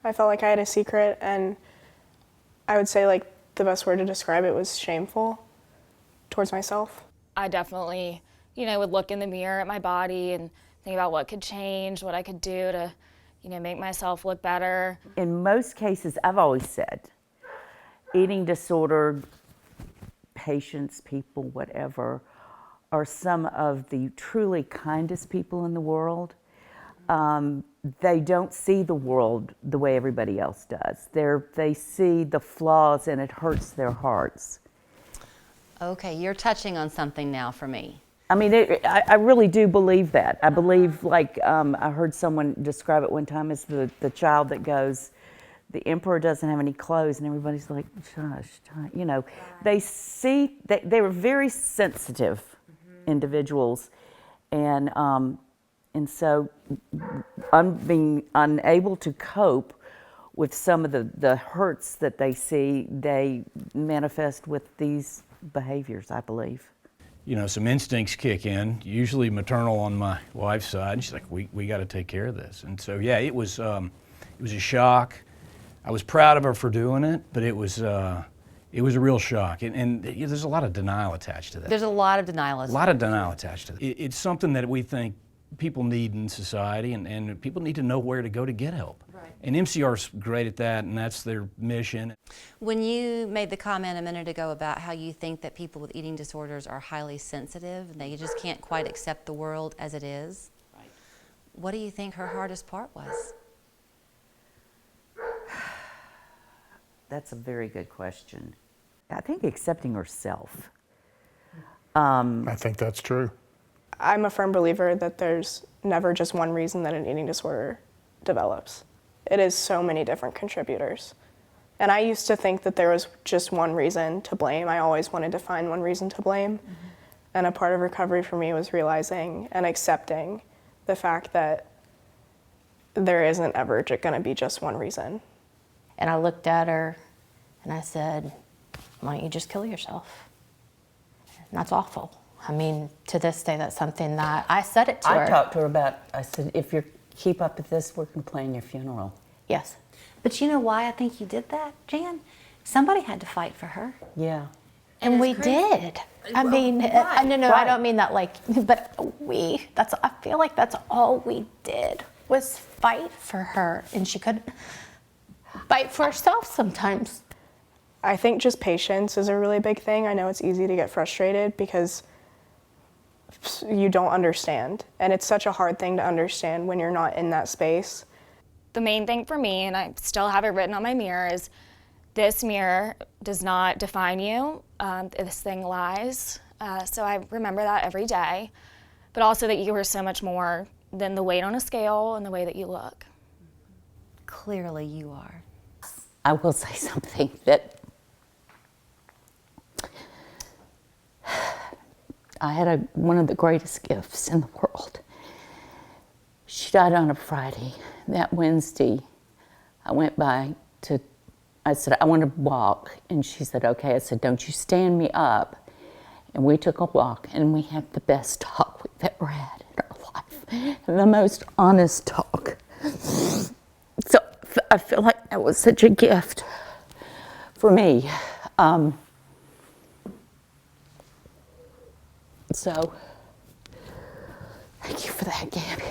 I felt like I had a secret, and I would say like the best word to describe it was shameful towards myself. I definitely, would look in the mirror at my body and think about what could change, what I could do to, make myself look better. In most cases, I've always said, eating disorder patients, people, whatever, are some of the truly kindest people in the world. They don't see the world the way everybody else does. They see the flaws and it hurts their hearts. Okay, you're touching on something now for me. I mean, I really do believe that. I believe, like, I heard someone describe it one time as the child that goes, the emperor doesn't have any clothes, and everybody's like, shush, They see, they were very sensitive individuals, and so being unable to cope with some of the hurts that they see, they manifest with these behaviors, I believe. Some instincts kick in, usually maternal on my wife's side. And she's like, we got to take care of this. And so, yeah, it was a shock. I was proud of her for doing it, but it was a real shock. And there's a lot of denial attached to that. There's a lot of denial. A lot of denial attached to it. It's something that we think people need in society, and people need to know where to go to get help. Right. And MCR's great at that, and that's their mission. When you made the comment a minute ago about how you think that people with eating disorders are highly sensitive and they just can't quite accept the world as it is, right. What do you think her hardest part was? That's a very good question. I think accepting herself. I think that's true. I'm a firm believer that there's never just one reason that an eating disorder develops. It is so many different contributors. And I used to think that there was just one reason to blame. I always wanted to find one reason to blame. Mm-hmm. And a part of recovery for me was realizing and accepting the fact that there isn't ever going to be just one reason. And I looked at her and I said, why don't you just kill yourself? And that's awful. I mean, to this day, that's something that I said it to her. I talked to her about, I said, if you keep up with this, we're going to plan your funeral. Yes. But you know why I think you did that, Jan? Somebody had to fight for her. Yeah. And we did. I mean, right, no, I don't mean that but I feel like that's all we did was fight for her. And she couldn't fight for herself sometimes. I think just patience is a really big thing. I know it's easy to get frustrated because you don't understand. And it's such a hard thing to understand when you're not in that space. The main thing for me, and I still have it written on my mirror, is this mirror does not define you. This thing lies. So I remember that every day. But also that you are so much more than the weight on a scale and the way that you look. Clearly you are. I will say something that I had one of the greatest gifts in the world. She died on a Friday. That Wednesday, I went by I said, I want to walk. And she said, okay. I said, don't you stand me up. And we took a walk, and we had the best talk we've ever had in our life. And the most honest talk. So I feel like that was such a gift for me. So, thank you for that, Gabby.